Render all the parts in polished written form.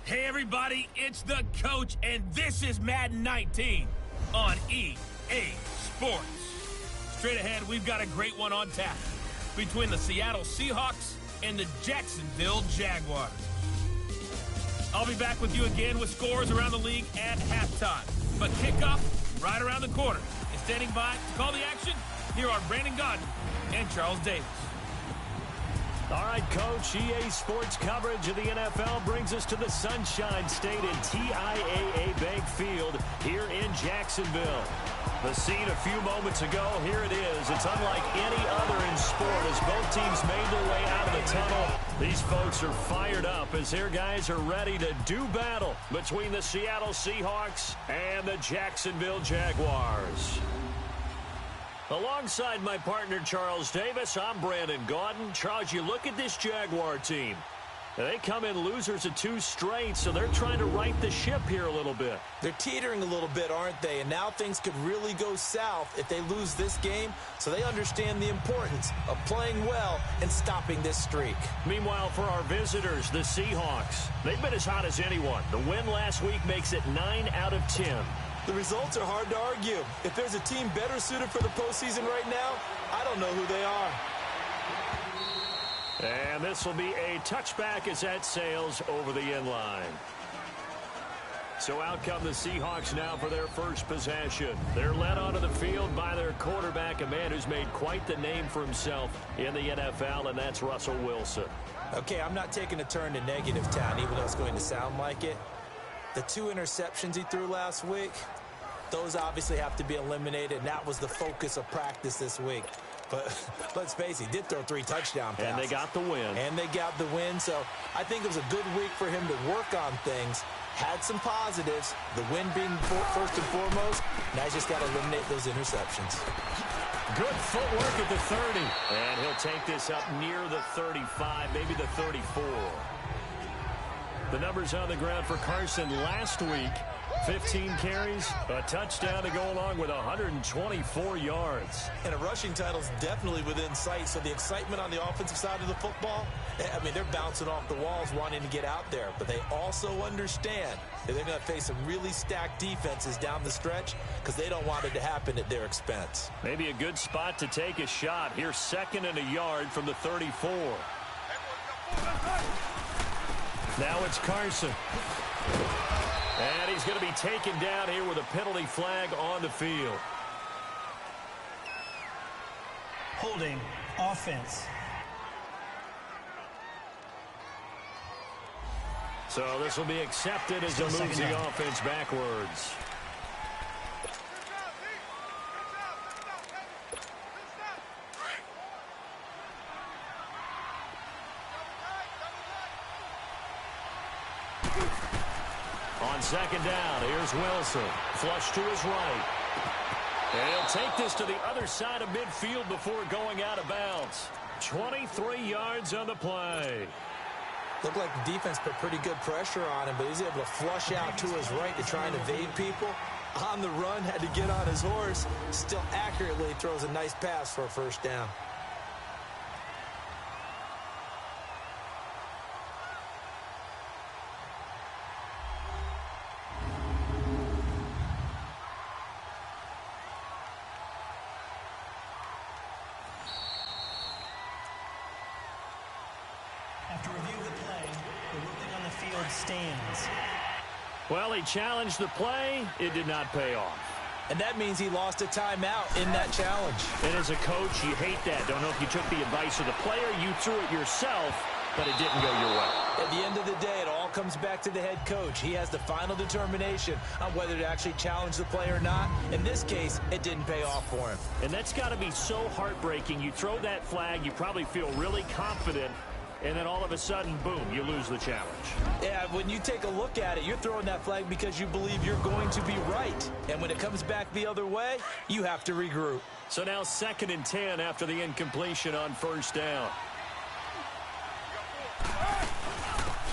Hey everybody, it's the coach, and this is Madden 19 on EA Sports. Straight ahead, we've got a great one on tap between the Seattle Seahawks and the Jacksonville Jaguars. I'll be back with you again with scores around the league at halftime. But kickoff right around the corner. And standing by to call the action, here are Brandon Gaudin and Charles Davis. All right, Coach, EA Sports coverage of the NFL brings us to the Sunshine State in TIAA Bank Field here in Jacksonville. The scene a few moments ago, here it is. It's unlike any other in sport as both teams made their way out of the tunnel. These folks are fired up as their guys are ready to do battle between the Seattle Seahawks and the Jacksonville Jaguars. Alongside my partner, Charles Davis, I'm Brandon Gaudin. Charles, you look at this Jaguar team. They come in losers of 2 straight, so they're trying to right the ship here a little bit. They're teetering a little bit, aren't they? And now things could really go south if they lose this game, so they understand the importance of playing well and stopping this streak. Meanwhile, for our visitors, the Seahawks, they've been as hot as anyone. The win last week makes it 9 out of 10. The results are hard to argue. If there's a team better suited for the postseason right now, I don't know who they are. And this will be a touchback as that sails over the end line. So out come the Seahawks now for their first possession. They're led onto the field by their quarterback, a man who's made quite the name for himself in the NFL, and that's Russell Wilson. Okay, I'm not taking a turn to negative town, even though it's going to sound like it. The 2 interceptions he threw last week, those obviously have to be eliminated, and that was the focus of practice this week. But let's face it, he did throw 3 touchdown passes. And they got the win. And they got the win, so I think it was a good week for him to work on things. Had some positives, the win being first and foremost. Now he's just got to eliminate those interceptions. Good footwork at the 30. And he'll take this up near the 35, maybe the 34. The numbers on the ground for Carson last week. 15 carries, a touchdown to go along with 124 yards. And a rushing title is definitely within sight, so the excitement on the offensive side of the football, I mean, they're bouncing off the walls wanting to get out there, but they also understand that they're going to face some really stacked defenses down the stretch because they don't want it to happen at their expense. Maybe a good spot to take a shot. Here's 2nd and a yard from the 34. Now it's Carson. And he's going to be taken down here with a penalty flag on the field. Holding offense. So this will be accepted as he moves the offense backwards. On 2nd down, here's Wilson. Flush to his right. And he'll take this to the other side of midfield before going out of bounds. 23 yards on the play. Looked like the defense put pretty good pressure on him, but he's able to flush out to his right to try and evade people. On the run, had to get on his horse. Still accurately throws a nice pass for a 1st down. After review of the play, the ruling on the field stands. Well, he challenged the play. It did not pay off. And that means he lost a timeout in that challenge. And as a coach, you hate that. Don't know if you took the advice of the player, you threw it yourself, but it didn't go your way. At the end of the day, it all comes back to the head coach. He has the final determination on whether to actually challenge the play or not. In this case, it didn't pay off for him. And that's got to be so heartbreaking. You throw that flag, you probably feel really confident, and then all of a sudden, boom, you lose the challenge. Yeah, when you take a look at it, you're throwing that flag because you believe you're going to be right. And when it comes back the other way, you have to regroup. So now 2nd and 10 after the incompletion on 1st down.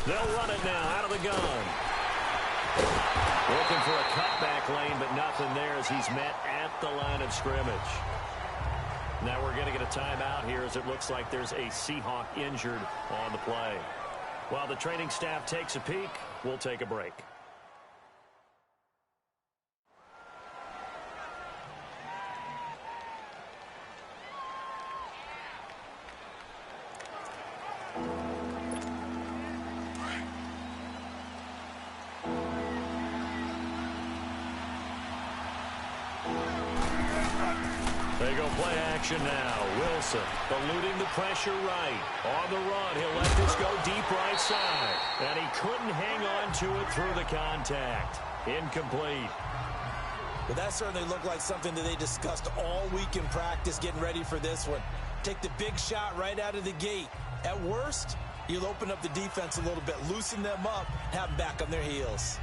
They'll run it now out of the gun. Looking for a cutback lane, but nothing there as he's met at the line of scrimmage. Now we're going to get a timeout here as it looks like there's a Seahawk injured on the play. While the training staff takes a peek, we'll take a break. They go play action now. Wilson eluding the pressure right. On the run, he'll let this go deep right side. And he couldn't hang on to it through the contact. Incomplete. Well, that certainly looked like something that they discussed all week in practice getting ready for this one. Take the big shot right out of the gate. At worst, you'll open up the defense a little bit, loosen them up, have them back on their heels.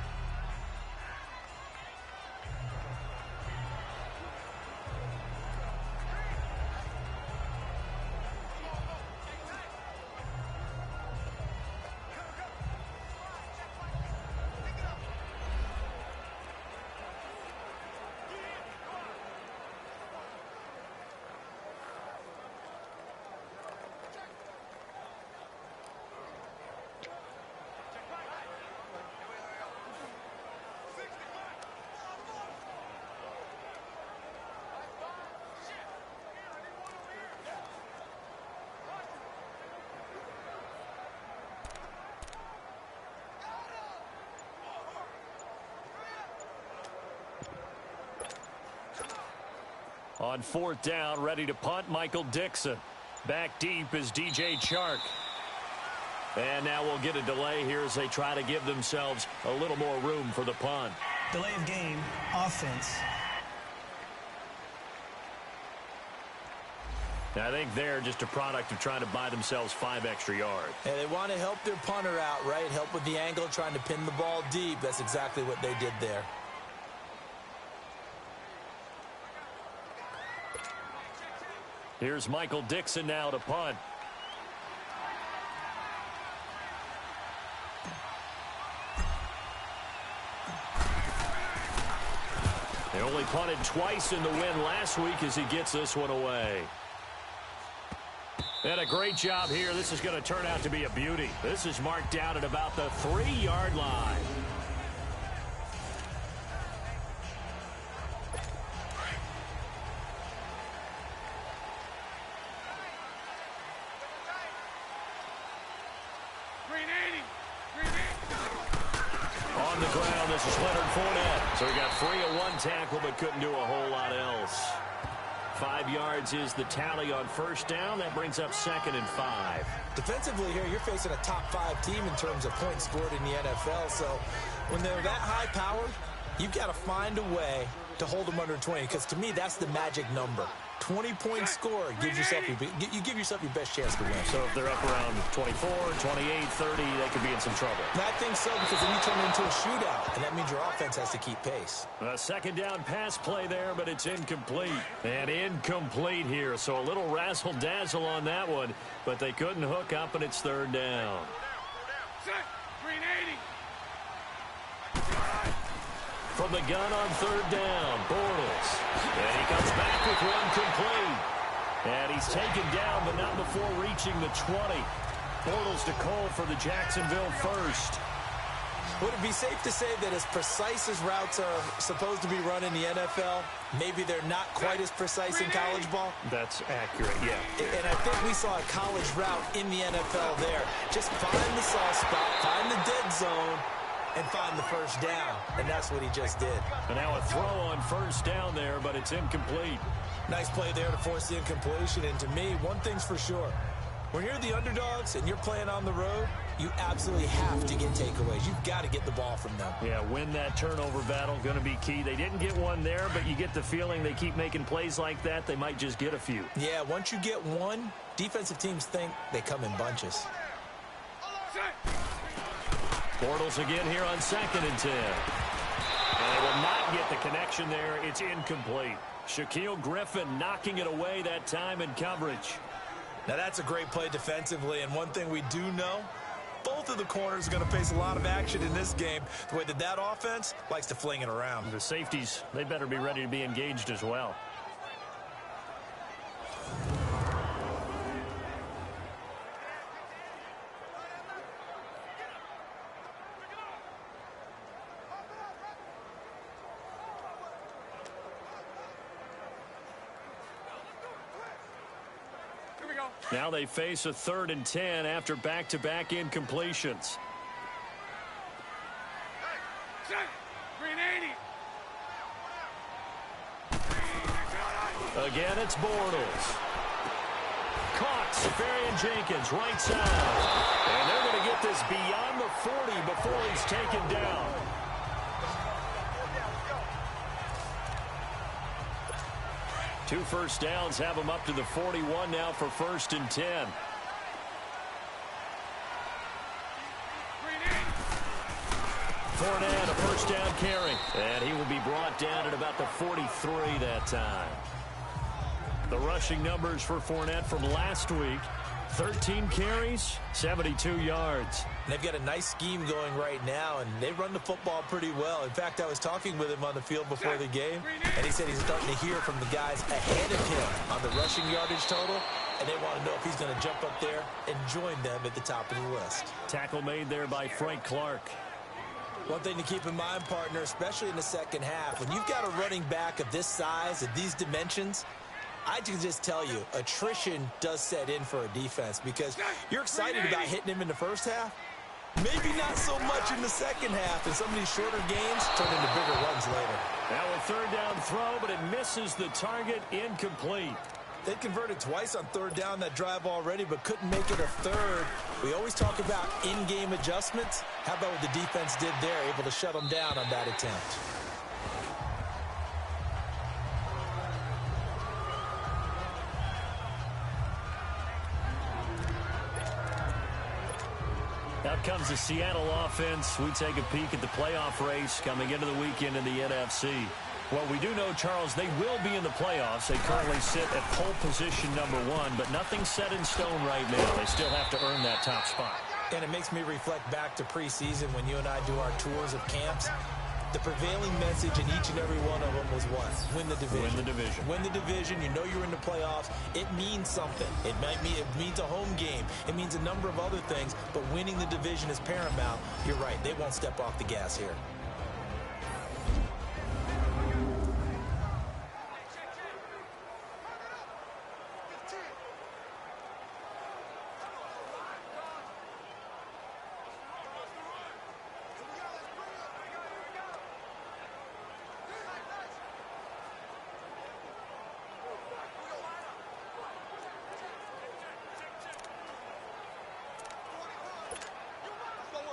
On fourth down, ready to punt, Michael Dixon. Back deep is DJ Chark. And now we'll get a delay here as they try to give themselves a little more room for the punt. Delay of game, offense. I think they're just a product of trying to buy themselves 5 extra yards. And they want to help their punter out, right? Help with the angle, trying to pin the ball deep. That's exactly what they did there. Here's Michael Dixon now to punt. They only punted twice in the win last week as he gets this one away. And a great job here. This is going to turn out to be a beauty. This is marked down at about the 3-yard line. On the ground, this is Leonard Fournette. So he got free of one tackle but couldn't do a whole lot else. 5 yards is the tally on first down. That brings up 2nd and 5. Defensively here, you're facing a top 5 team in terms of points scored in the NFL. So when they're that high-powered, you've got to find a way to hold them under 20. Because to me, that's the magic number. 20-point score gives yourself you give yourself your best chance to win. So if they're up around 24, 28, 30, they could be in some trouble. I think so, because then you turn it into a shootout, and that means your offense has to keep pace. A second down pass play there, but it's incomplete. And incomplete here, so a little razzle-dazzle on that one, but they couldn't hook up, and it's 3rd down. From the gun on 3rd down, Bortles. And he comes back with one complete. And he's taken down, but not before reaching the 20. Bortles to Cole for the Jacksonville first. Would it be safe to say that as precise as routes are supposed to be run in the NFL, maybe they're not quite as precise in college ball? That's accurate, yeah. And I think we saw a college route in the NFL there. Just find the soft spot, find the dead zone, and find the first down. And that's what he just did. And now a throw on first down there, but it's incomplete. Nice play there to force the incompletion. And to me, one thing's for sure. When you're the underdogs and you're playing on the road, you absolutely have to get takeaways. You've got to get the ball from them. Yeah, win that turnover battle, going to be key. They didn't get one there, but you get the feeling they keep making plays like that, they might just get a few. Yeah, once you get one, defensive teams think they come in bunches. Bortles again here on 2nd and 10. And they will not get the connection there. It's incomplete. Shaquille Griffin knocking it away that time in coverage. Now that's a great play defensively, and one thing we do know, both of the corners are going to face a lot of action in this game, the way that offense likes to fling it around. The safeties, they better be ready to be engaged as well. Now they face a 3rd and 10 after back-to-back incompletions. Again, it's Bortles. Caught. Safarian-Jenkins, right side. And they're going to get this beyond the 40 before he's taken down. Two first downs have him up to the 41 now for 1st and 10. Fournette, a first down carry. And he will be brought down at about the 43 that time. The rushing numbers for Fournette from last week. 13 carries, 72 yards. They've got a nice scheme going right now, and they run the football pretty well. In fact, I was talking with him on the field before the game, and he said he's starting to hear from the guys ahead of him on the rushing yardage total, and they want to know if he's going to jump up there and join them at the top of the list. Tackle made there by Frank Clark. One thing to keep in mind, partner, especially in the second half, when you've got a running back of this size, of these dimensions, I can just tell you, attrition does set in for a defense because you're excited about hitting him in the first half. Maybe not so much in the second half, and some of these shorter gains turn into bigger runs later. Now a 3rd down throw, but it misses the target, incomplete. They converted twice on 3rd down that drive already, but couldn't make it a 3rd. We always talk about in-game adjustments. How about what the defense did there, able to shut them down on that attempt? Out comes the Seattle offense. We take a peek at the playoff race coming into the weekend in the NFC. Well, we do know, Charles, they will be in the playoffs. They currently sit at pole position #1, but nothing's set in stone right now. They still have to earn that top spot. And it makes me reflect back to preseason when you and I do our tours of camps. The prevailing message in each and every one of them was what? Win the division. Win the division. Win the division. You know you're in the playoffs. It means something. It means a home game. It means a number of other things, but winning the division is paramount. You're right. They won't step off the gas here.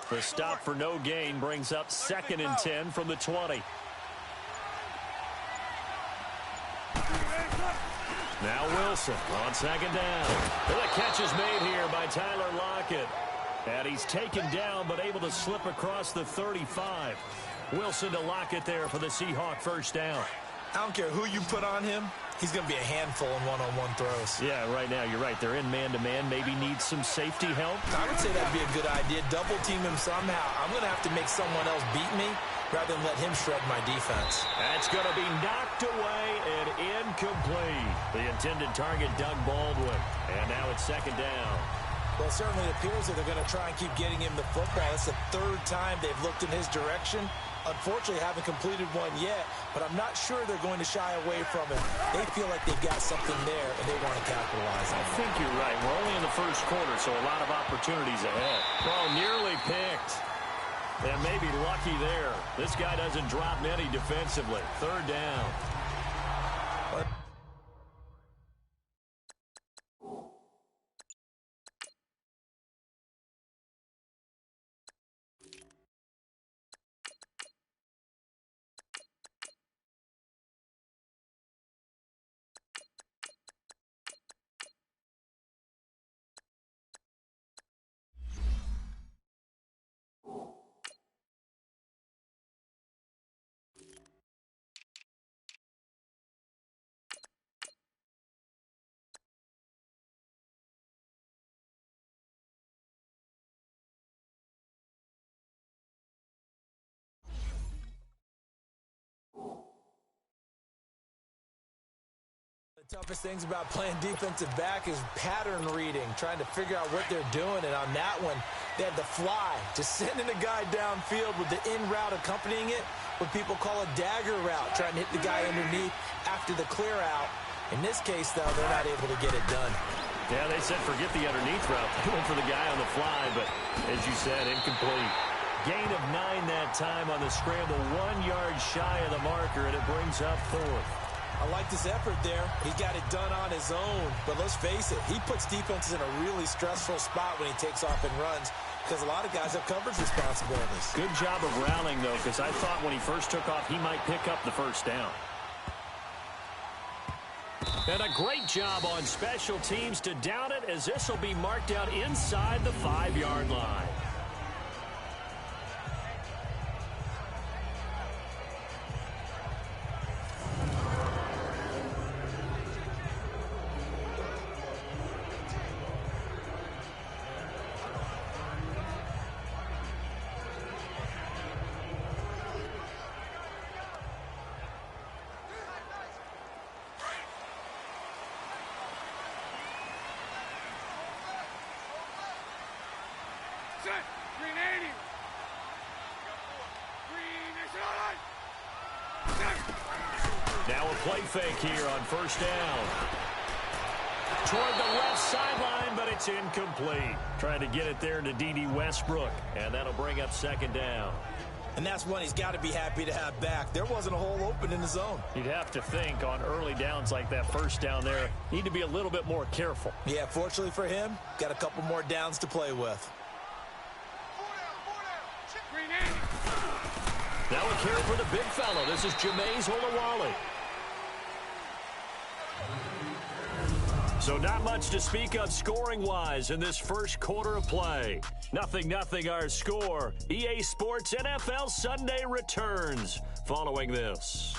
The stop for no gain brings up 2nd and 10 from the 20. Now Wilson on 2nd down. And the catch is made here by Tyler Lockett. And he's taken down but able to slip across the 35. Wilson to Lockett there for the Seahawk first down. I don't care who you put on him. He's going to be a handful in one-on-one throws. Yeah, right now, you're right. They're in man-to-man. Maybe need some safety help. I would say that'd be a good idea. Double team him somehow. I'm going to have to make someone else beat me rather than let him shred my defense. That's going to be knocked away and incomplete. The intended target, Doug Baldwin. And now it's 2nd down. Well, it certainly appears that they're going to try and keep getting him the football. That's the 3rd time they've looked in his direction. Unfortunately, haven't completed one yet, but I'm not sure they're going to shy away from it. They feel like they've got something there, and they want to capitalize on it. I think you're right. We're only in the first quarter, so a lot of opportunities ahead. Well, nearly picked. And maybe lucky there. This guy doesn't drop many defensively. 3rd down. The toughest things about playing defensive back is pattern reading, trying to figure out what they're doing. And on that one, they had the fly, just sending a guy downfield with the in route accompanying it, what people call a dagger route, trying to hit the guy underneath after the clear out. In this case, though, they're not able to get it done. Yeah, they said forget the underneath route. They went for the guy on the fly, but as you said, incomplete. Gain of 9 that time on the scramble, 1 yard shy of the marker, and it brings up 4th. I like this effort there. He got it done on his own. But let's face it, he puts defenses in a really stressful spot when he takes off and runs because a lot of guys have coverage responsibilities. Good job of rallying, though, because I thought when he first took off, he might pick up the first down. And a great job on special teams to down it, as this will be marked out inside the 5-yard line. Now a play fake here on first down. Toward the left sideline, but it's incomplete. Trying to get it there to D.D. Westbrook, and that'll bring up 2nd down. And that's one he's got to be happy to have back. There wasn't a hole open in the zone. You'd have to think on early downs like that first down there, need to be a little bit more careful. Yeah, fortunately for him, got a couple more downs to play with. Now a carry for the big fellow. This is Jameis Olawale. So not much to speak of scoring-wise in this first quarter of play. 0-0 our score. EA Sports NFL Sunday returns following this.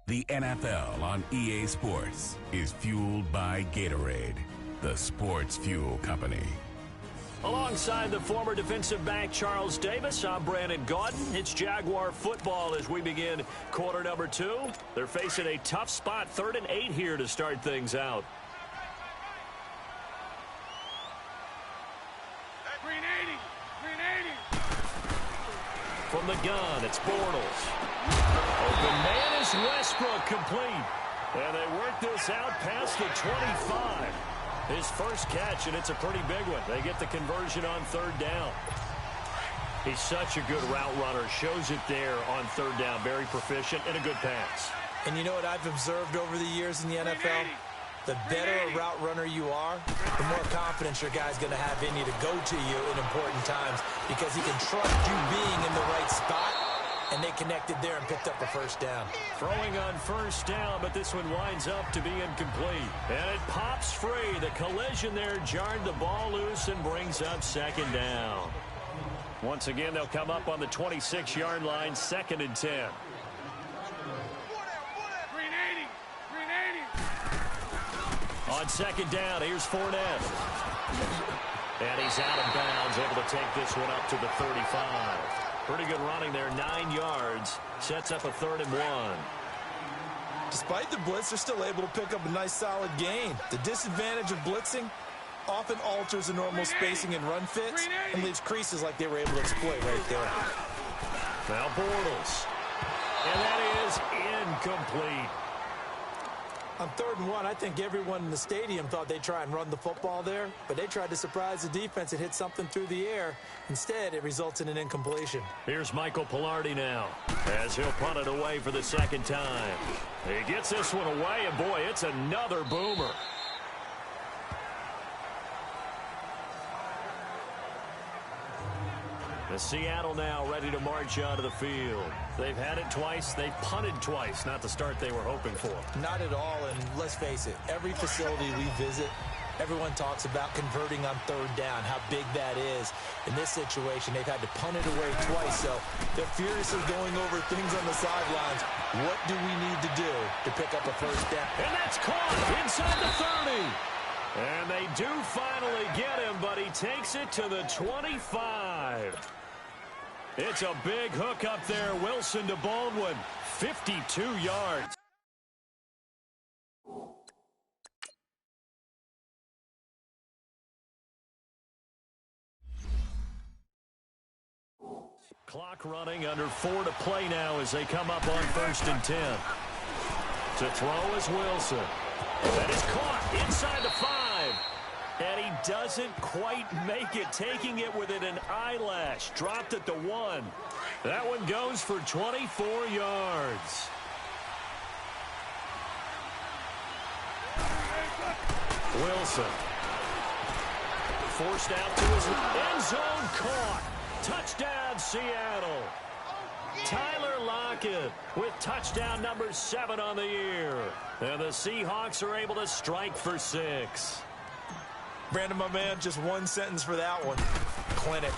The NFL on EA Sports is fueled by Gatorade, the sports fuel company. Alongside the former defensive back Charles Davis, I'm Brandon Gaudin. It's Jaguar football as we begin quarter number 2. They're facing a tough spot, 3rd and 8 here to start things out. From the gun, it's Bortles. Open man is Westbrook, complete. And they work this out past the 25. His first catch, and it's a pretty big one. They get the conversion on 3rd down. He's such a good route runner. Shows it there on 3rd down. Very proficient and a good pass. And you know what I've observed over the years in the NFL? The better a route runner you are, the more confidence your guy's going to have in you to go to you in important times because he can trust you being in the right spot. And they connected there and picked up the first down. Throwing on first down, but this one winds up to be incomplete. And it pops free. The collision there jarred the ball loose and brings up 2nd down. Once again, they'll come up on the 26-yard line, 2nd and 10. On 2nd down, here's Fournette. And he's out of bounds, able to take this one up to the 35. Pretty good running there, 9 yards. Sets up a 3rd and 1. Despite the blitz, they're still able to pick up a nice, solid gain. The disadvantage of blitzing often alters the normal spacing and run fits and leaves creases like they were able to exploit right there. Now Bortles. And that is incomplete. On 3rd and 1, I think everyone in the stadium thought they'd try and run the football there, but they tried to surprise the defense and hit something through the air. Instead, it results in an incompletion. Here's Michael Pilardi now, as he'll punt it away for the 2nd time. He gets this one away, and boy, it's another boomer. The Seattle now ready to march onto the field. They've had it twice. They've punted twice. Not the start they were hoping for. Not at all, and let's face it, every facility we visit, everyone talks about converting on 3rd down, how big that is. In this situation, they've had to punt it away twice, so they're furiously going over things on the sidelines. What do we need to do to pick up a first down? And that's caught inside the 30. And they do finally get him, but he takes it to the 25. It's a big hook up there. Wilson to Baldwin. 52 yards. Clock running, under 4 to play now as they come up on 1st and 10. To throw is Wilson. That is caught inside the 5. And he doesn't quite make it, taking it within an eyelash. Dropped at the 1. That one goes for 24 yards. Wilson. Forced out to his end zone, caught. Touchdown, Seattle. Tyler Lockett with touchdown number 7 on the year. And the Seahawks are able to strike for 6. Brandon, my man, just one sentence for that one. Clinic.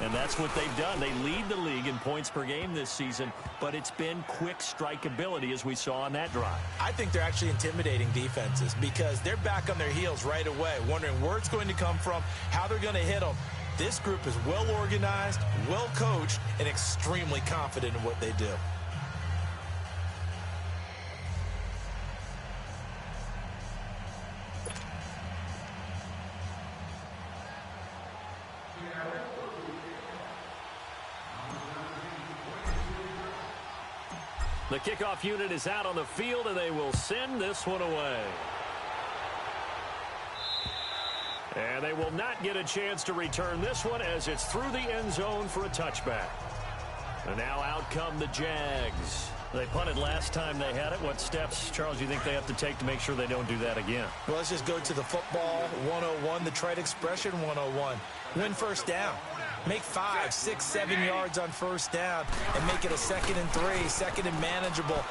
And that's what they've done. They lead the league in points per game this season, but it's been quick strikeability as we saw on that drive. I think they're actually intimidating defenses because they're back on their heels right away, wondering where it's going to come from, how they're going to hit them. This group is well organized, well coached, and extremely confident in what they do. The kickoff unit is out on the field, and they will send this one away. And they will not get a chance to return this one as it's through the end zone for a touchback. And now out come the Jags. They punted last time they had it. What steps, Charles, do you think they have to take to make sure they don't do that again? Well, let's just go to the football 101, the trite expression 101. Win first down. Make 5, 6, 7 yards on first down and make it a 2nd and 3, 2nd and manageable.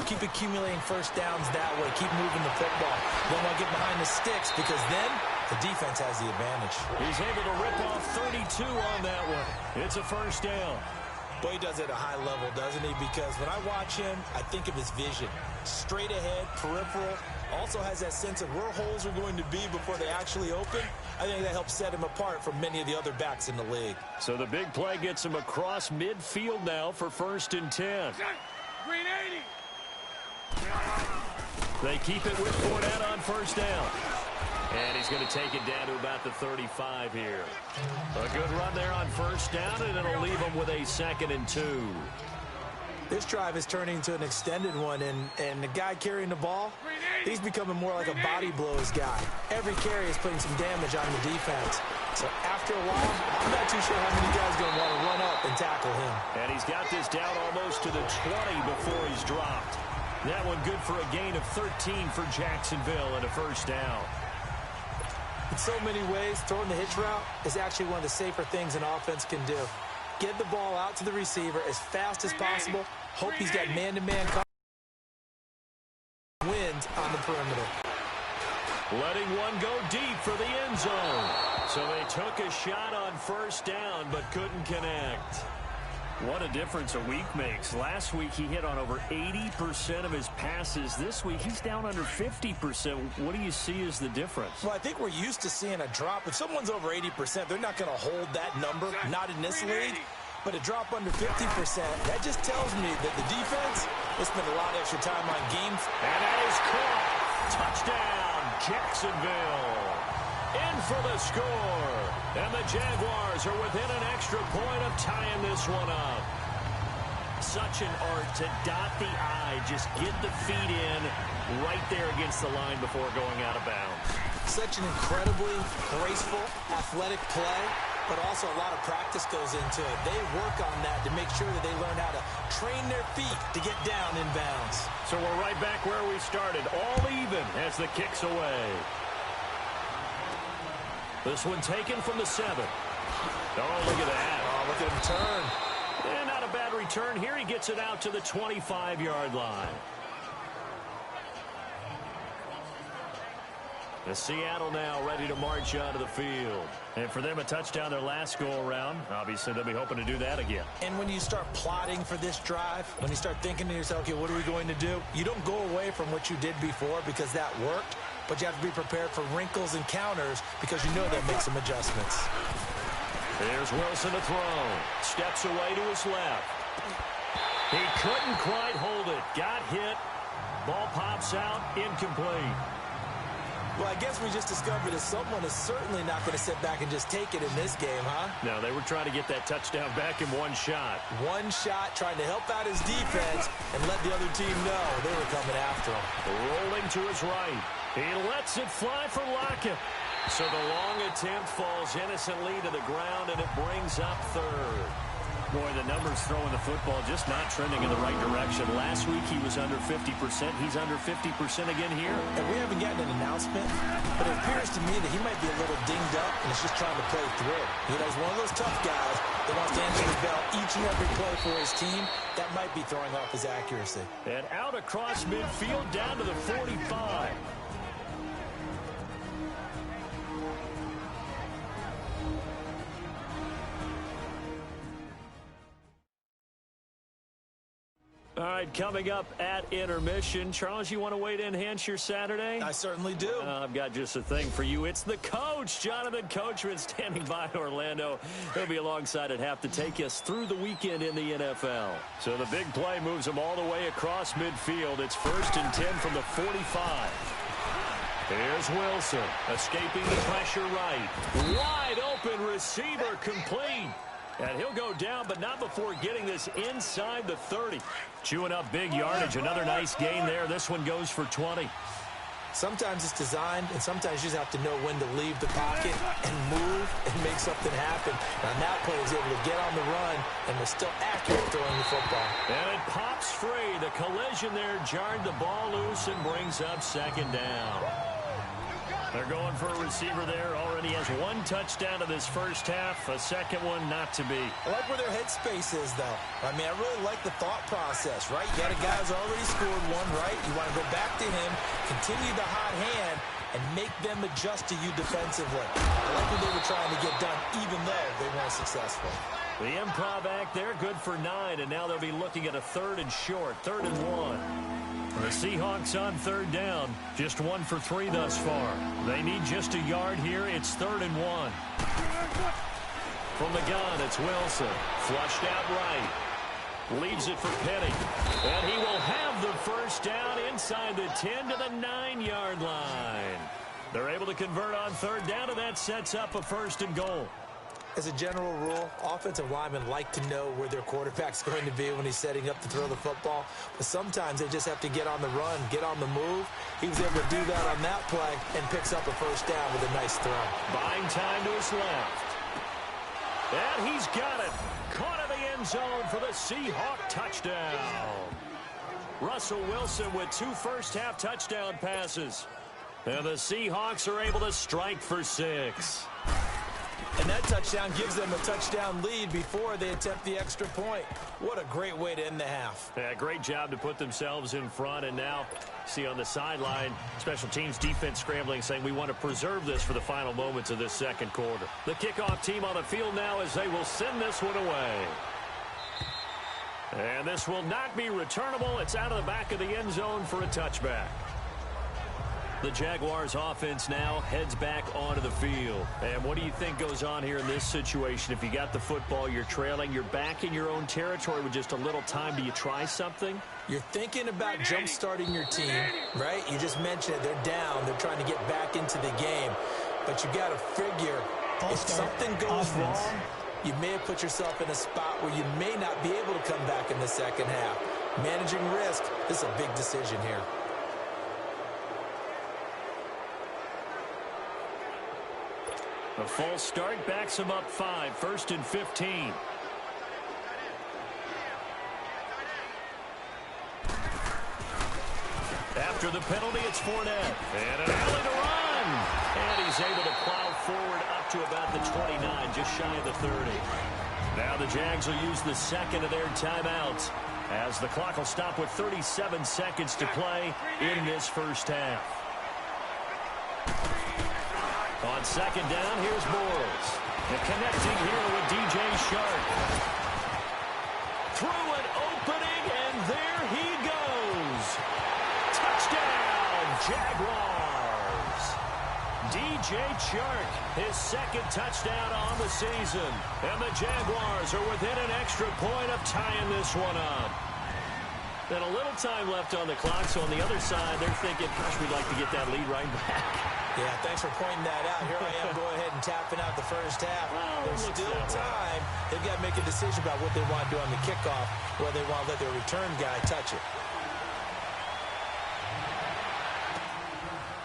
Keep accumulating first downs that way. Keep moving the football. Don't want to get behind the sticks because then the defense has the advantage. He's able to rip off 32 on that one. It's a first down. Boy, he does it at a high level, doesn't he? Because when I watch him, I think of his vision. Straight ahead, peripheral. Also has that sense of where holes are going to be before they actually open. I think that helps set him apart from many of the other backs in the league. So the big play gets him across midfield now for 1st and 10. Green 80. They keep it with Fournette on first down. And he's going to take it down to about the 35 here. A good run there on first down, and it'll leave him with a 2nd and 2. This drive is turning into an extended one, and the guy carrying the ball, he's becoming more like a body blows guy. Every carry is putting some damage on the defense. So after a while, I'm not too sure how many guys are going to want to run up and tackle him. And he's got this down almost to the 20 before he's dropped. That one good for a gain of 13 for Jacksonville and a first down. In so many ways, throwing the hitch route is actually one of the safer things an offense can do. Get the ball out to the receiver as fast as possible. Hope he's got man-to-man coverage. Wins on the perimeter. Letting one go deep for the end zone. So they took a shot on first down but couldn't connect. What a difference a week makes. Last week he hit on over 80% of his passes. This week he's down under 50%. What do you see as the difference? Well, I think we're used to seeing a drop. If someone's over 80%, they're not going to hold that number, not in this league. But a drop under 50%, that just tells me that the defense will spend a lot of extra time on games. And that is caught. Touchdown, Jacksonville. In for the score. And the Jaguars are within an extra point of tying this one up. Such an art to dot the I, just get the feet in right there against the line before going out of bounds. Such an incredibly graceful, athletic play, but also a lot of practice goes into it. They work on that to make sure that they learn how to train their feet to get down in bounds. So we're right back where we started, all even as the kick's away. This one taken from the 7. Oh, look at that. Oh, look at him turn. And not a bad return here. He gets it out to the 25-yard line. The Seattle now ready to march onto the field. And for them, a touchdown their last go-around. Obviously, they'll be hoping to do that again. And when you start plotting for this drive, when you start thinking to yourself, okay, what are we going to do? You don't go away from what you did before because that worked, but you have to be prepared for wrinkles and counters because you know that makes some adjustments. Here's Wilson to throw. Steps away to his left. He couldn't quite hold it. Got hit. Ball pops out. Incomplete. Well, I guess we just discovered that someone is certainly not going to sit back and just take it in this game, huh? No, they were trying to get that touchdown back in one shot. One shot, trying to help out his defense and let the other team know they were coming after him. Rolling to his right. He lets it fly for Lockett. So the long attempt falls innocently to the ground, and it brings up third. Boy, the numbers throwing the football just not trending in the right direction. Last week he was under 50%. He's under 50% again here. And we haven't gotten an announcement, but it appears to me that he might be a little dinged up and is just trying to play through. You know, he's one of those tough guys that wants to answer the bell each and every play for his team. That might be throwing off his accuracy. And out across midfield down to the 45. All right, coming up at intermission. Charles, you want to wait to enhance your Saturday? I certainly do. I've got just a thing for you. It's the coach, Jonathan Coachman, standing by Orlando. He'll be alongside at half to take us through the weekend in the NFL. So the big play moves him all the way across midfield. It's 1st and 10 from the 45. Here's Wilson, escaping the pressure right. Wide open receiver, complete. And he'll go down, but not before getting this inside the 30. Chewing up big yardage. Another nice gain there. This one goes for 20. Sometimes it's designed, and sometimes you just have to know when to leave the pocket and move and make something happen. And on that play, he was able to get on the run and was still accurate throwing the football. And it pops free. The collision there jarred the ball loose and brings up 2nd down. They're going for a receiver there. Already has 1 touchdown in this first half. A second one not to be. I like where their headspace is, though. I mean, I really like the thought process, right? You got a guy who's already scored one, right? You want to go back to him, continue the hot hand, and make them adjust to you defensively. I like what they were trying to get done, even though they weren't successful. The improv act there, good for 9, and now they'll be looking at a 3rd and short, 3rd and 1. The Seahawks on 3rd down, just 1 for 3 thus far. They need just a yard here. It's 3rd and 1. From the gun, it's Wilson. Flushed out right. Leaves it for Penny. And he will have the first down inside the 10 to the 9-yard line. They're able to convert on 3rd down, and that sets up a 1st and goal. As a general rule, offensive linemen like to know where their quarterback's going to be when he's setting up to throw the football. But sometimes they just have to get on the run, get on the move. He was able to do that on that play and picks up a 1st down with a nice throw. Buying time to his left. And he's got it. Caught in the end zone for the Seahawk touchdown. Russell Wilson with 2 first-half touchdown passes. And the Seahawks are able to strike for 6. And that touchdown gives them a touchdown lead before they attempt the extra point. What a great way to end the half. Yeah, great job to put themselves in front. And now, see on the sideline, special teams defense scrambling, saying we want to preserve this for the final moments of this 2nd quarter. The kickoff team on the field now as they will send this one away. And this will not be returnable. It's out of the back of the end zone for a touchback. The Jaguars offense now heads back onto the field. And what do you think goes on here in this situation? If you got the football, you're trailing, you're back in your own territory with just a little time. Do you try something? You're thinking about jump-starting your team, right? You just mentioned it. They're down. They're trying to get back into the game. But you got to figure, if something goes wrong, you may have put yourself in a spot where you may not be able to come back in the second half. Managing risk, this is a big decision here. A false start backs him up 5. 1st and 15. After the penalty, it's Fournette. And an alley to run. And he's able to plow forward up to about the 29, just shy of the 30. Now the Jags will use the 2nd of their timeouts, as the clock will stop with 37 seconds to play in this first half. On 2nd down, here's Bortles. And connecting here with DJ Shark. Through an opening, and there he goes. Touchdown, Jaguars. DJ Shark, his 2nd touchdown on the season. And the Jaguars are within an extra point of tying this one up. And a little time left on the clock, so on the other side, they're thinking, gosh, we'd like to get that lead right back. Yeah, thanks for pointing that out. Here I am going ahead and tapping out the first half. There's still time. They've got to make a decision about what they want to do on the kickoff, whether they want to let their return guy touch it.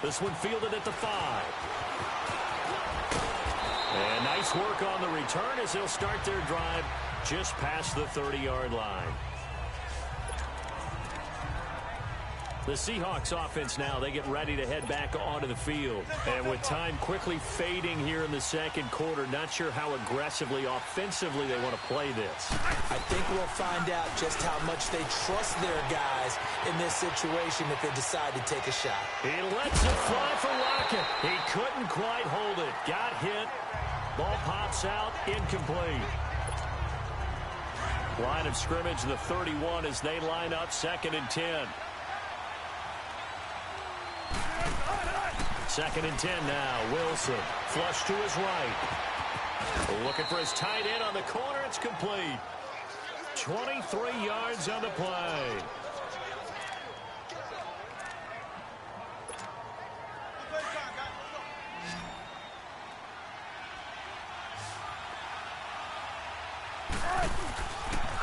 This one fielded at the 5. And nice work on the return as they'll start their drive just past the 30-yard line. The Seahawks offense now, they get ready to head back onto the field. And with time quickly fading here in the second quarter, not sure how aggressively, offensively they want to play this. I think we'll find out just how much they trust their guys in this situation if they decide to take a shot. He lets it fly for Lockett. He couldn't quite hold it. Got hit. Ball pops out, incomplete. Line of scrimmage, the 31 as they line up 2nd and 10. 2nd and 10 now. Wilson, flush to his right. Looking for his tight end on the corner. It's complete. 23 yards on the play.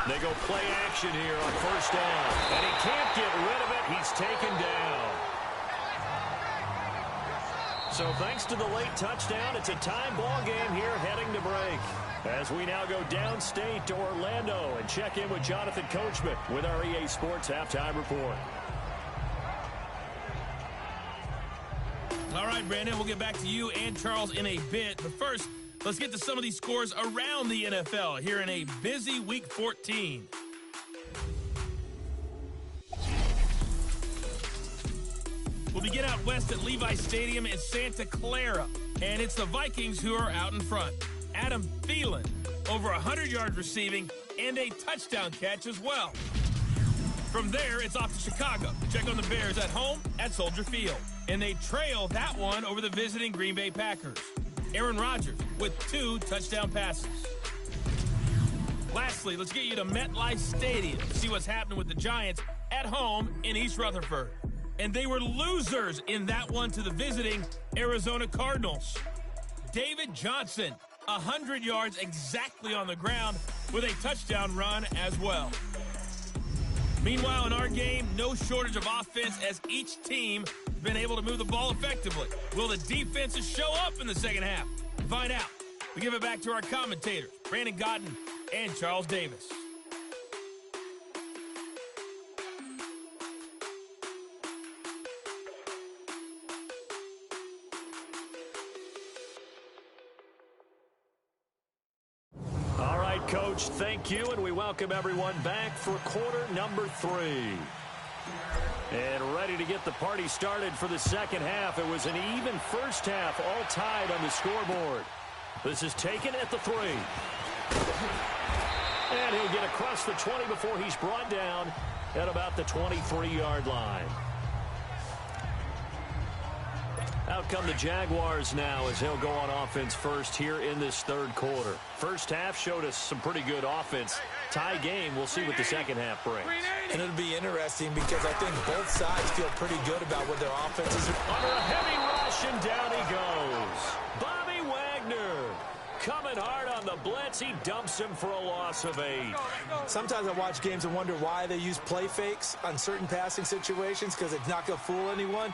They go play action here on 1st down. And he can't get rid of it. He's taken down. So thanks to the late touchdown, it's a time ball game here heading to break. As we now go downstate to Orlando and check in with Jonathan Coachman with our EA Sports Halftime Report. All right, Brandon, we'll get back to you and Charles in a bit. But first, let's get to some of these scores around the NFL here in a busy Week 14. We'll begin out west at Levi Stadium in Santa Clara. And it's the Vikings who are out in front. Adam Thielen, over 100 yards receiving and a touchdown catch as well. From there, it's off to Chicago. Check on the Bears at home at Soldier Field. And they trail that one over the visiting Green Bay Packers. Aaron Rodgers with 2 touchdown passes. Lastly, let's get you to MetLife Stadium to see what's happening with the Giants at home in East Rutherford. And they were losers in that one to the visiting Arizona Cardinals. David Johnson, 100 yards exactly on the ground with a touchdown run as well. Meanwhile, in our game, no shortage of offense as each team has been able to move the ball effectively. Will the defenses show up in the second half? Find out. We give it back to our commentators, Brandon Godden and Charles Davis. Coach, thank you, and we welcome everyone back for quarter number 3. And ready to get the party started for the second half. It was an even first half, all tied on the scoreboard. This is taken at the 3. And he'll get across the 20 before he's brought down at about the 23-yard line. Out come the Jaguars now as he'll go on offense first here in this third quarter. First half showed us some pretty good offense. Tie game, we'll see what the second half brings. And it'll be interesting because I think both sides feel pretty good about what their offenses are. Under a heavy rush, and down he goes. Bobby Wagner coming hard on the blitz. He dumps him for a loss of 8. Sometimes I watch games and wonder why they use play fakes on certain passing situations because it's not going to fool anyone.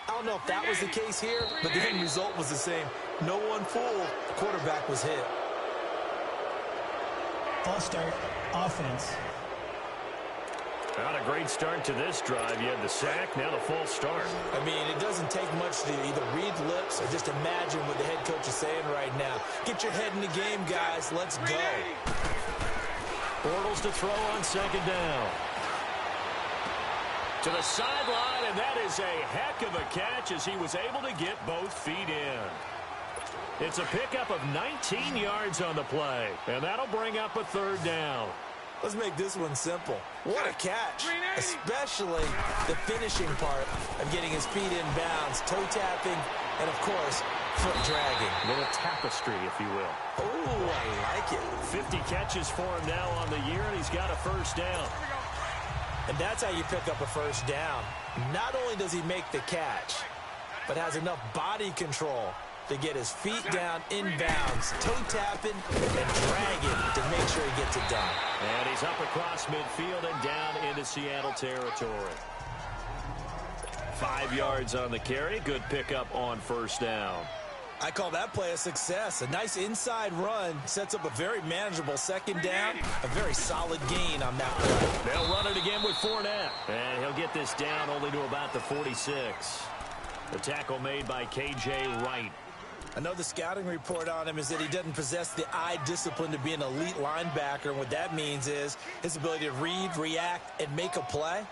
I don't know if that was the case here, but the end result was the same. No one fooled. The quarterback was hit. False start, offense. Not a great start to this drive. You had the sack, now the false start. I mean, it doesn't take much to either read lips or just imagine what the head coach is saying right now. Get your head in the game, guys. Let's go. Bortles to throw on second down. To the sideline, and that is a heck of a catch as he was able to get both feet in. It's a pickup of 19 yards on the play, and that'll bring up a third down. Let's make this one simple. What a catch, especially the finishing part of getting his feet in bounds, toe tapping, and, of course, foot dragging. A little tapestry, if you will. Oh, I like it. 50 catches for him now on the year, and he's got a first down. And that's how you pick up a first down. Not only does he make the catch, but has enough body control to get his feet down inbounds, toe tapping, and dragging to make sure he gets it done. And he's up across midfield and down into Seattle territory. 5 yards on the carry. Good pickup on first down. I call that play a success. A nice inside run sets up a very manageable second down. A very solid gain on that play. They'll run it again with Fournette. And he'll get this down only to about the 46. The tackle made by K.J. Wright. I know the scouting report on him is that he doesn't possess the eye discipline to be an elite linebacker. And what that means is his ability to read, react, and make a play.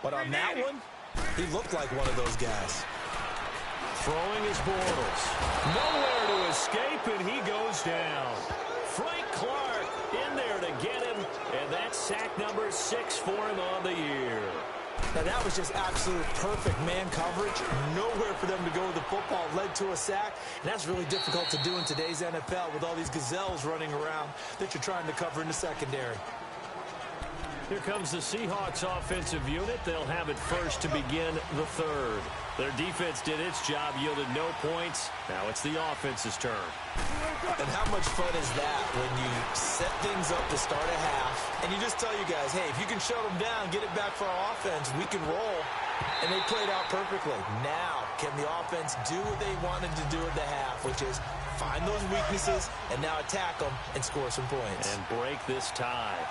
But on that one, he looked like one of those guys. Throwing his Bortles. Nowhere to escape, and he goes down. Frank Clark in there to get him, and that's sack number 6 for him on the year. Now, that was just absolute perfect man coverage. Nowhere for them to go with the football. Led to a sack, and that's really difficult to do in today's NFL with all these gazelles running around that you're trying to cover in the secondary. Here comes the Seahawks offensive unit. They'll have it first to begin the third. Their defense did its job, yielded no points. Now it's the offense's turn. And how much fun is that when you set things up to start a half, and you just tell you guys, hey, if you can shut them down, get it back for our offense, we can roll. And they played out perfectly. Now, can the offense do what they wanted to do at the half, which is find those weaknesses and now attack them and score some points. And break this tie.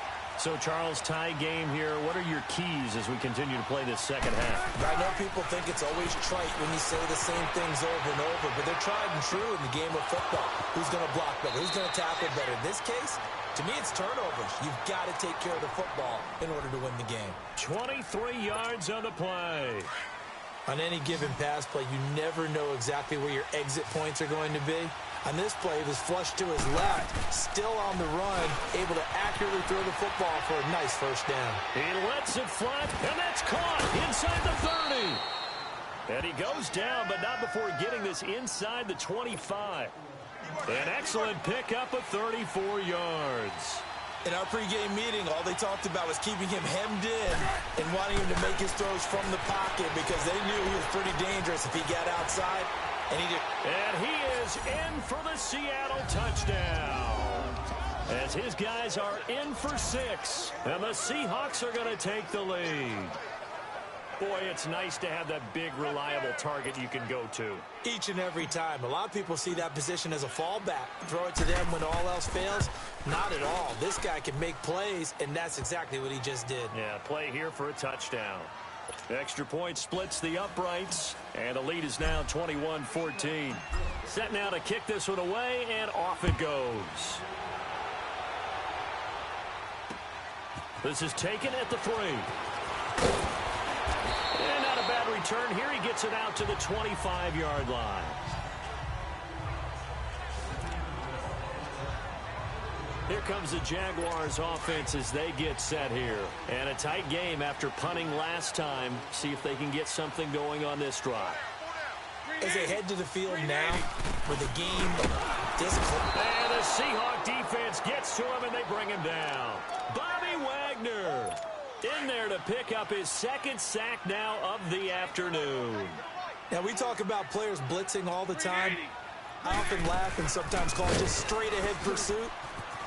So, Charles, tie game here. What are your keys as we continue to play this second half? I know people think it's always trite when you say the same things over and over, but they're tried and true in the game of football. Who's going to block better? Who's going to tackle better? In this case, to me, it's turnovers. You've got to take care of the football in order to win the game. 23 yards on the play. On any given pass play, you never know exactly where your exit points are going to be. On this play, it was flushed to his left, still on the run, able to accurately throw the football for a nice first down. He lets it fly, and that's caught inside the 30. And he goes down, but not before getting this inside the 25. An excellent pickup of 34 yards. In our pregame meeting, all they talked about was keeping him hemmed in and wanting him to make his throws from the pocket because they knew he was pretty dangerous if he got outside. And he is in for the Seattle touchdown. As his guys are in for 6. And the Seahawks are going to take the lead. Boy, it's nice to have that big, reliable target you can go to. Each and every time. A lot of people see that position as a fallback. Throw it to them when all else fails. Not at all. This guy can make plays, and that's exactly what he just did. Yeah, play here for a touchdown. Extra point splits the uprights, and the lead is now 21-14. Set now to kick this one away, and off it goes. This is taken at the 3. And not a bad return here. He gets it out to the 25-yard line. Here comes the Jaguars offense as they get set here. And a tight game after punting last time. See if they can get something going on this drive. As they head to the field now for the game, discipline. And the Seahawk defense gets to him and they bring him down. Bobby Wagner in there to pick up his second sack now of the afternoon. Now, we talk about players blitzing all the time. I often laugh and sometimes call it just straight-ahead pursuit.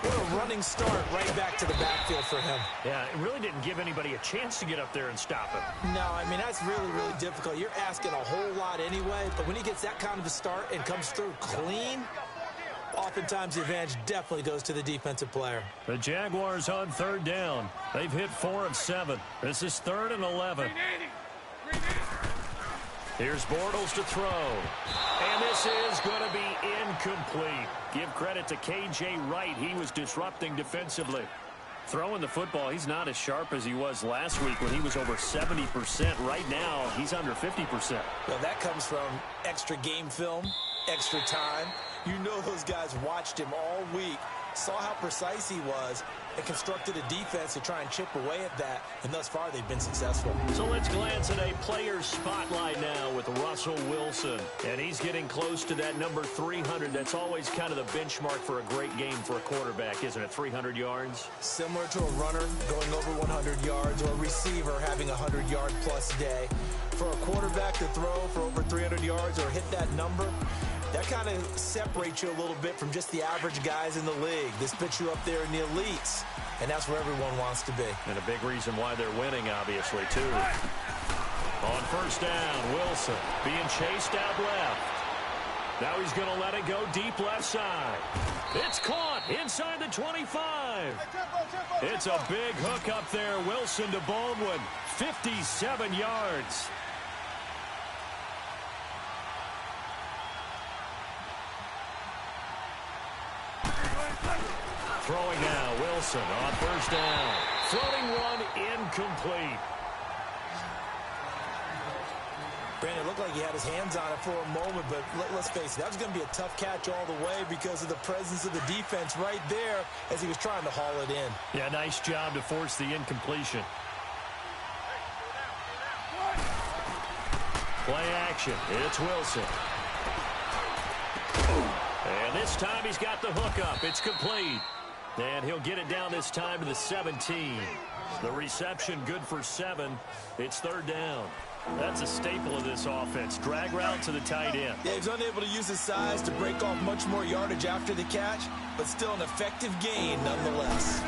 What a running start right back to the backfield for him. Yeah, it really didn't give anybody a chance to get up there and stop him. No, I mean, that's really, really difficult. You're asking a whole lot anyway, but when he gets that kind of a start and comes through clean, oftentimes the advantage definitely goes to the defensive player. The Jaguars on third down. They've hit 4 of 7. This is 3rd and 11. Here's Bortles to throw. And this is going to be incomplete. Give credit to K.J. Wright. He was disrupting defensively. Throwing the football, he's not as sharp as he was last week when he was over 70%. Right now, he's under 50%. Well, that comes from extra game film, extra time. You know those guys watched him all week saw how precise he was, and constructed a defense to try and chip away at that, and thus far they've been successful. So let's glance at a player's spotlight now with Russell Wilson. And he's getting close to that number 300. That's always kind of the benchmark for a great game for a quarterback, isn't it? 300 yards? Similar to a runner going over 100 yards or a receiver having a 100-yard-plus day. For a quarterback to throw for over 300 yards or hit that number, that kind of separates you a little bit from just the average guys in the league. This puts you up there in the elites, and that's where everyone wants to be. And a big reason why they're winning, obviously, too. On first down, Wilson being chased out left. Now he's going to let it go deep left side. It's caught inside the 25. It's a big hook up there. Wilson to Baldwin, 57 yards. Throwing now, Wilson on first down. Floating one, incomplete. Brandon, it looked like he had his hands on it for a moment, but let's face it, that was going to be a tough catch all the way because of the presence of the defense right there as he was trying to haul it in. Yeah, nice job to force the incompletion. Play action. It's Wilson. And this time he's got the hook up. It's complete. And he'll get it down this time to the 17. The reception good for 7. It's third down. That's a staple of this offense. Drag route to the tight end. Yeah, he's unable to use his size to break off much more yardage after the catch, but still an effective gain nonetheless.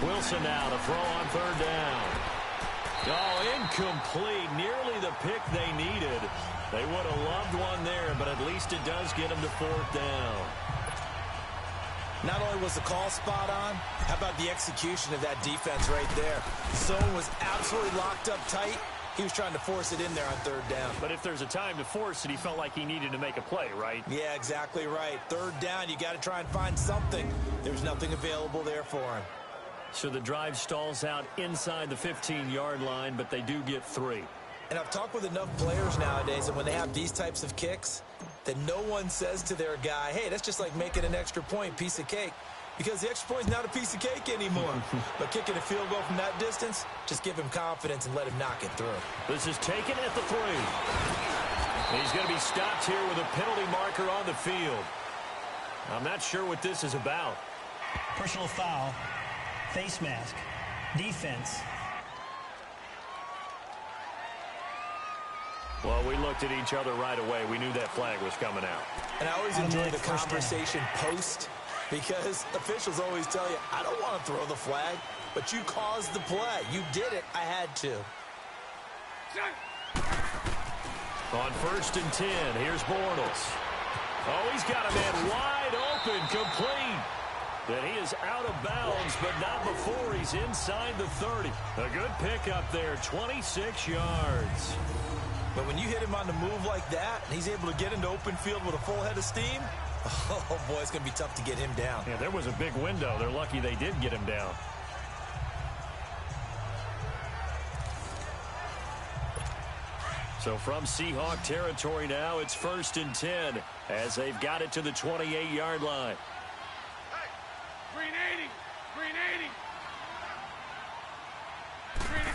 Wilson now to throw on third down. Oh, incomplete. Nearly the pick they needed. They would have loved one there, but at least it does get them to fourth down. Not only was the call spot on, how about the execution of that defense right there? Zone was absolutely locked up tight. He was trying to force it in there on third down. But if there's a time to force it, he felt like he needed to make a play, right? Yeah, exactly right. Third down, you got to try and find something. There's nothing available there for him. So the drive stalls out inside the 15-yard line, but they do get 3. And I've talked with enough players nowadays that when they have these types of kicks, that no one says to their guy, hey, that's just like making an extra point, piece of cake. Because the extra point is not a piece of cake anymore. But kicking a field goal from that distance, just give him confidence and let him knock it through. This is taken at the 3. He's going to be stopped here with a penalty marker on the field. I'm not sure what this is about. Personal foul, face mask, defense. Well, we looked at each other right away. We knew that flag was coming out. And I always enjoy the conversation post, because officials always tell you, I don't want to throw the flag, but you caused the play. You did it. I had to. On first and 10, here's Bortles. Oh, he's got a man wide open, complete. Then he is out of bounds, but not before he's inside the 30. A good pickup there, 26 yards. But when you hit him on the move like that, and he's able to get into open field with a full head of steam, oh, boy, it's going to be tough to get him down. Yeah, there was a big window. They're lucky they did get him down. So from Seahawk territory now, it's first and 10 as they've got it to the 28-yard line. Hey, green 80, green 80. Green 80.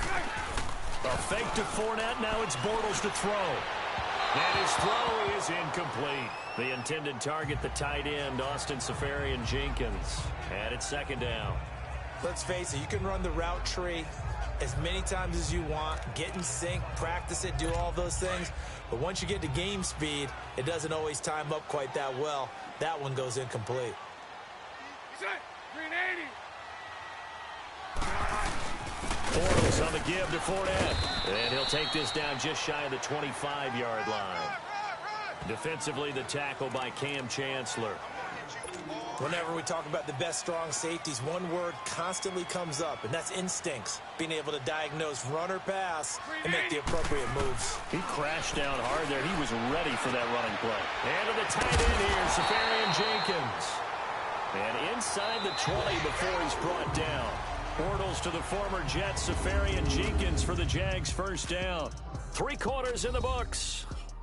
A fake to Fournette. Now it's Bortles to throw. And his throw is incomplete. The intended target, the tight end, Austin Seferian-Jenkins. And it's second down. Let's face it, you can run the route tree as many times as you want, get in sync, practice it, do all those things. But once you get to game speed, it doesn't always time up quite that well. That one goes incomplete. Green 80. Bortles on the give to Fournette. And he'll take this down just shy of the 25-yard line. Defensively, the tackle by Cam Chancellor. Whenever we talk about the best strong safeties, one word constantly comes up, and that's instincts. Being able to diagnose run or pass and make the appropriate moves. He crashed down hard there. He was ready for that running play. And to the tight end here, Seferian-Jenkins. And inside the 20 before he's brought down. Bortles to the former Jets, Seferian-Jenkins for the Jags first down. 3 quarters in the books.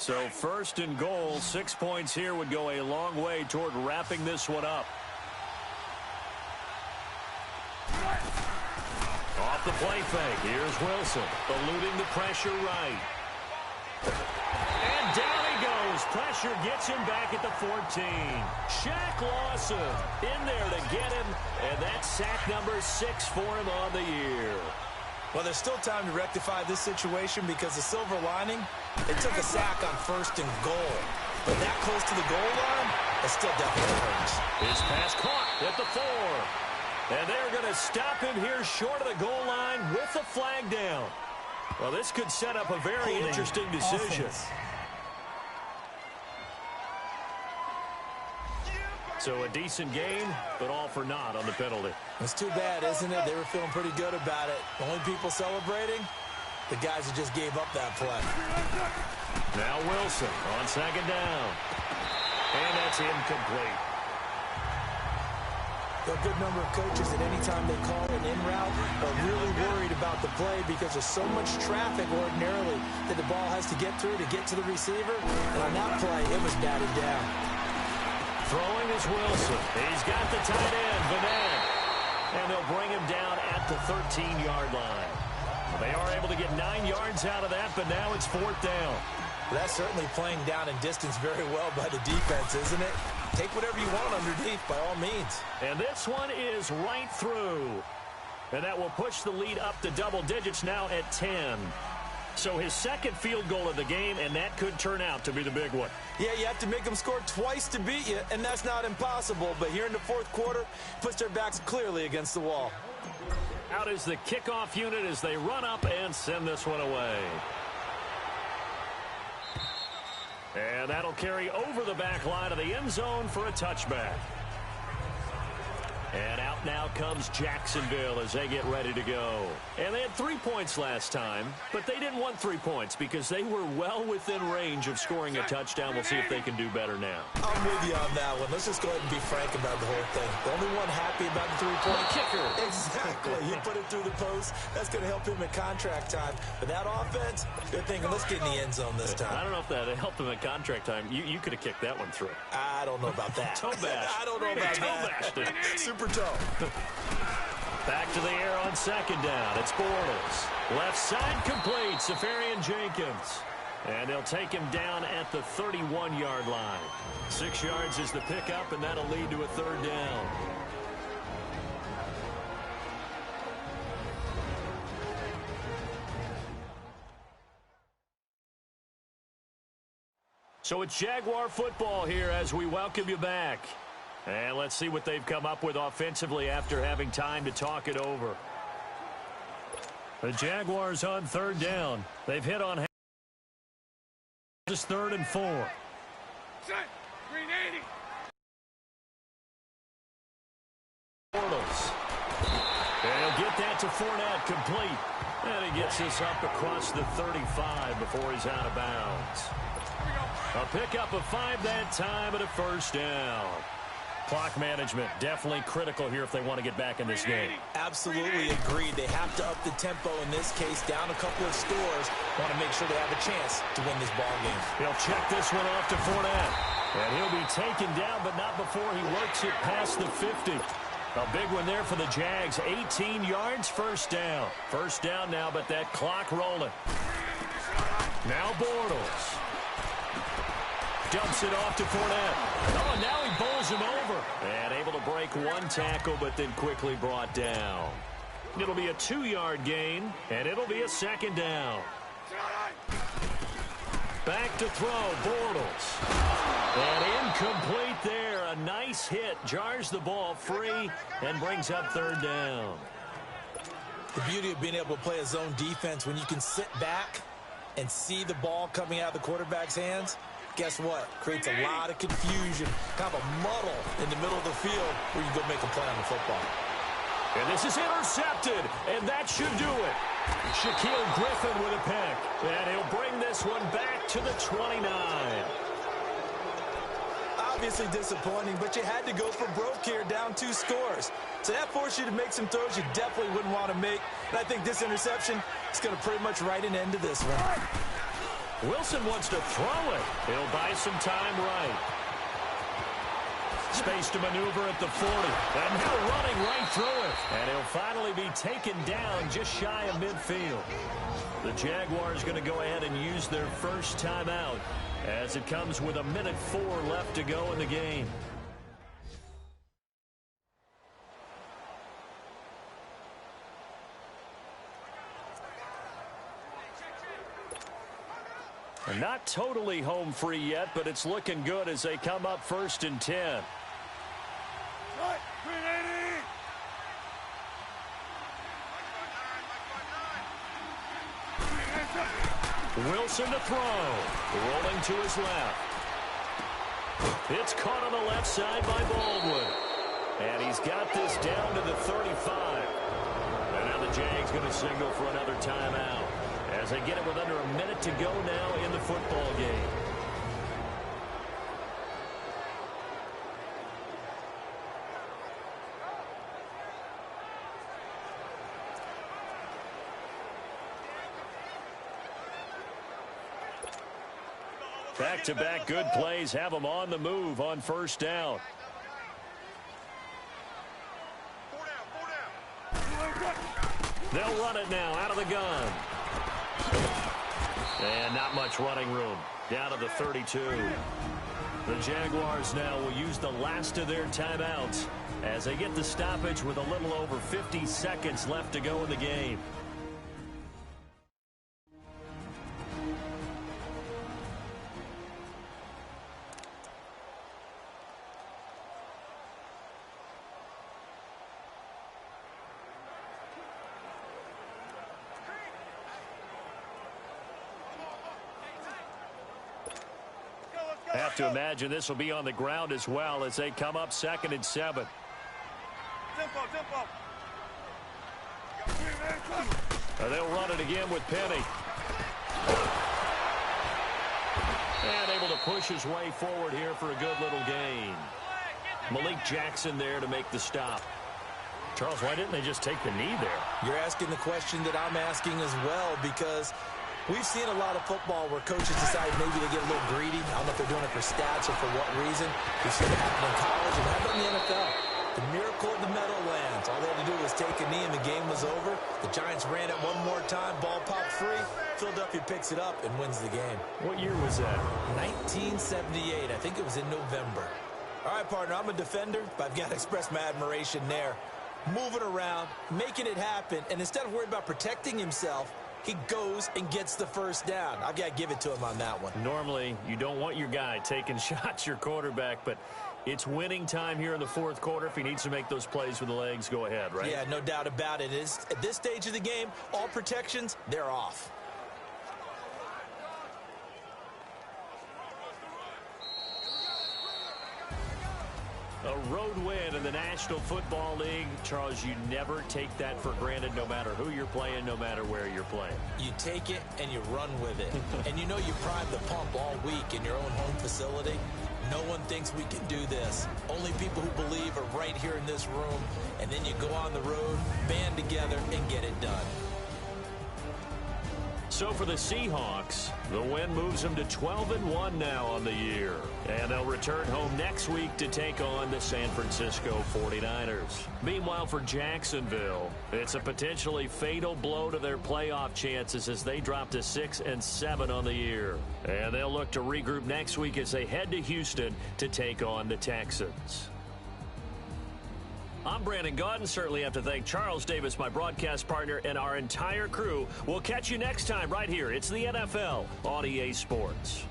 So first and goal, 6 points here would go a long way toward wrapping this one up. Off the play fake, here's Wilson, eluding the pressure right. And down he goes. Pressure gets him back at the 14. Shaq Lawson in there to get him, and that's sack number 6 for him on the year. Well, there's still time to rectify this situation because the silver lining, it took a sack on first and goal. But that close to the goal line, it still definitely hurts. His pass caught at the 4. And they're going to stop him here short of the goal line with the flag down. Well, this could set up a very interesting decision. So a decent game, but all for naught on the penalty. It's too bad, isn't it? They were feeling pretty good about it. The only people celebrating, the guys who just gave up that play. Now Wilson on second down. And that's incomplete. A good number of coaches at any time they call an in route are really worried about the play because there's so much traffic ordinarily that the ball has to get through to get to the receiver. And on that play, it was batted down. Throwing is Wilson. He's got the tight end, Vanette. And they'll bring him down at the 13-yard line. They are able to get 9 yards out of that, but now it's 4th down. That's certainly playing down in distance very well by the defense, isn't it? Take whatever you want underneath, by all means. And this one is right through. And that will push the lead up to double digits now at 10. So his second field goal of the game, and that could turn out to be the big one. Yeah, you have to make them score twice to beat you, and that's not impossible. But here in the fourth quarter, puts their backs clearly against the wall. Out is the kickoff unit as they run up and send this one away. And that'll carry over the back line of the end zone for a touchback. And out now comes Jacksonville as they get ready to go. And they had 3 points last time, but they didn't want 3 points because they were well within range of scoring a touchdown. We'll see if they can do better now. I'm with you on that one. Let's just go ahead and be frank about the whole thing. The only one happy about the 3-point kicker. Exactly. He put it through the post. That's going to help him at contract time. But that offense, they're thinking, let's get in the end zone this time. I don't know if that helped him at contract time. You could have kicked that one through. I don't know about that. Toe bash. I don't know about that. Super toe. Back to the air on second down. It's Bortles. Left side complete. Safarian Jenkins. And they'll take him down at the 31-yard line. 6 yards is the pickup, and that'll lead to a 3rd down. So it's Jaguar football here as we welcome you back. And let's see what they've come up with offensively after having time to talk it over. The Jaguars on 3rd down. They've hit on this 3rd and 4. Set. Green 80. Bortles. And he'll get that to Fournette complete. And he gets this up across the 35 before he's out of bounds. A pickup of 5 that time and a 1st down. Clock management definitely critical here if they want to get back in this game. Absolutely agreed. They have to up the tempo in this case, down a couple of scores. Want to make sure they have a chance to win this ball game. He'll check this one off to Fournette. And he'll be taken down, but not before he works it past the 50. A big one there for the Jags. 18 yards, 1st down. 1st down now, but that clock rolling. Now Bortles. Dumps it off to Fournette. Oh, now he bowls him over. And able to break 1 tackle, but then quickly brought down. It'll be a 2-yard gain, and it'll be a 2nd down. Back to throw, Bortles. And incomplete there. A nice hit. Jars the ball free and brings up 3rd down. The beauty of being able to play a zone defense when you can sit back and see the ball coming out of the quarterback's hands, guess what? Creates a lot of confusion, kind of a muddle in the middle of the field where you go make a play on the football. And this is intercepted, and that should do it. Shaquille Griffin with a pick, and he'll bring this one back to the 29. Obviously disappointing, but you had to go for broke here, down 2 scores. So that forced you to make some throws you definitely wouldn't want to make. And I think this interception is going to pretty much write an end to this one. Wilson wants to throw it. He'll buy some time right. Space to maneuver at the 40. And now running right through it. And he'll finally be taken down just shy of midfield. The Jaguars going to go ahead and use their first timeout as it comes with 1:04 left to go in the game. Not totally home free yet, but it's looking good as they come up 1st and 10. Wilson to throw. Rolling to his left. It's caught on the left side by Baldwin. And he's got this down to the 35. And now the Jags going to signal for another timeout as they get it with under a minute to go now in the football game. Back-to-back good plays have them on the move on 1st down. They'll run it now out of the gun. And not much running room. Down to the 32. The Jaguars now will use the last of their timeouts as they get the stoppage with a little over 50 seconds left to go in the game. Have to imagine this will be on the ground as well as they come up 2nd and 7. They'll run it again with Penny. And able to push his way forward here for a good little gain. Malik Jackson there to make the stop. Charles, why didn't they just take the knee there? You're asking the question that I'm asking as well, because we've seen a lot of football where coaches decide maybe they get a little greedy. I don't know if they're doing it for stats or for what reason. We've seen it happen in college and happen in the NFL. The miracle of the Meadowlands. All they had to do was take a knee and the game was over. The Giants ran it one more time. Ball popped free. Philadelphia picks it up and wins the game. What year was that? 1978. I think it was in November. All right, partner, I'm a defender, but I've got to express my admiration there. Moving around, making it happen, and instead of worried about protecting himself, he goes and gets the first down. I've got to give it to him on that one. Normally, you don't want your guy taking shots, your quarterback, but it's winning time here in the 4th quarter. If he needs to make those plays with the legs, go ahead, right? Yeah, no doubt about it. At this stage of the game, all protections, they're off. A road win in the National Football League. Charles, you never take that for granted no matter who you're playing, no matter where you're playing. You take it and you run with it. And you know you prime the pump all week in your own home facility. No one thinks we can do this. Only people who believe are right here in this room. And then you go on the road, band together, and get it done. So for the Seahawks, the win moves them to 12-1 now on the year. And they'll return home next week to take on the San Francisco 49ers. Meanwhile, for Jacksonville, it's a potentially fatal blow to their playoff chances as they drop to 6-7 on the year. And they'll look to regroup next week as they head to Houston to take on the Texans. I'm Brandon Gaudin. Certainly have to thank Charles Davis, my broadcast partner, and our entire crew. We'll catch you next time right here. It's the NFL on EA Sports.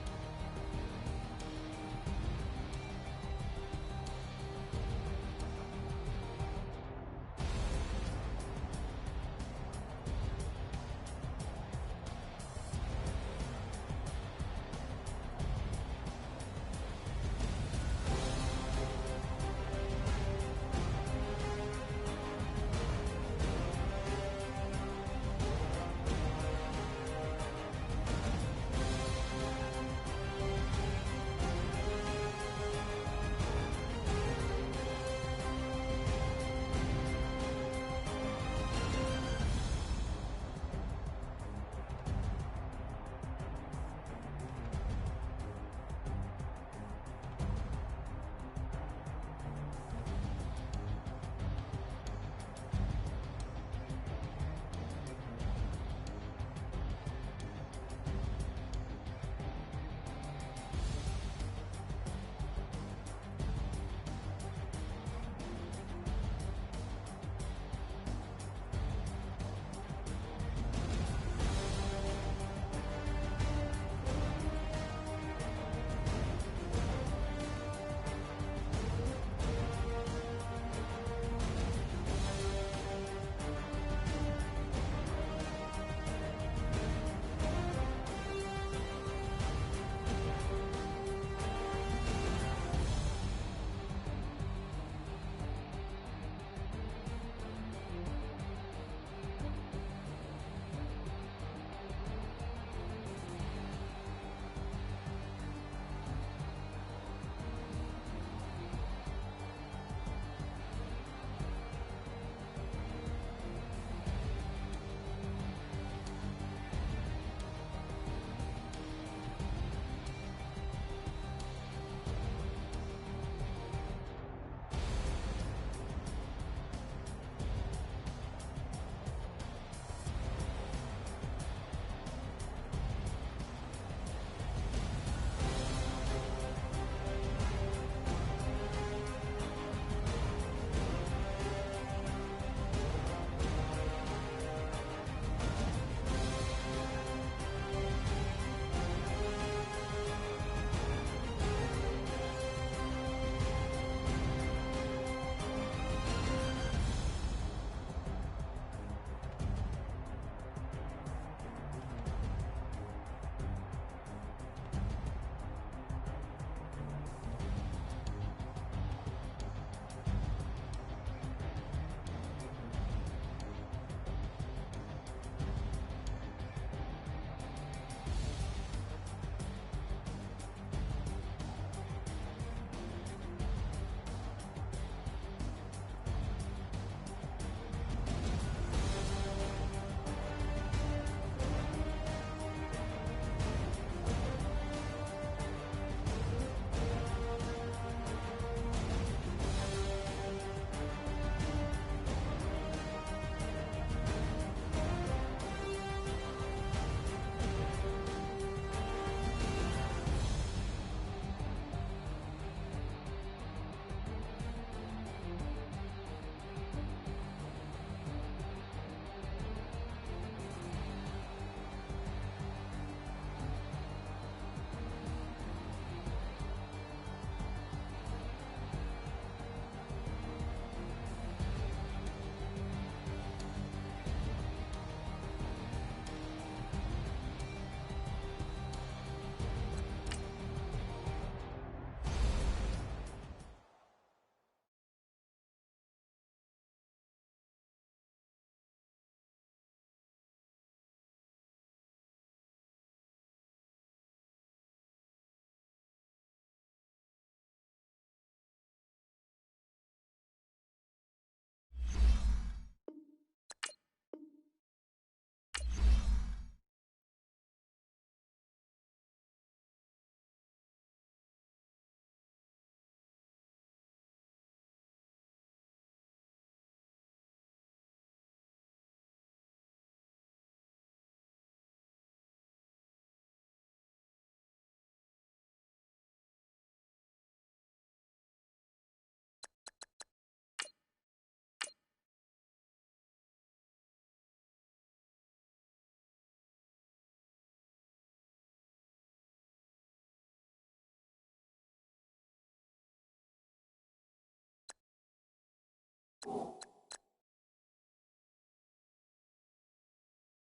Bye.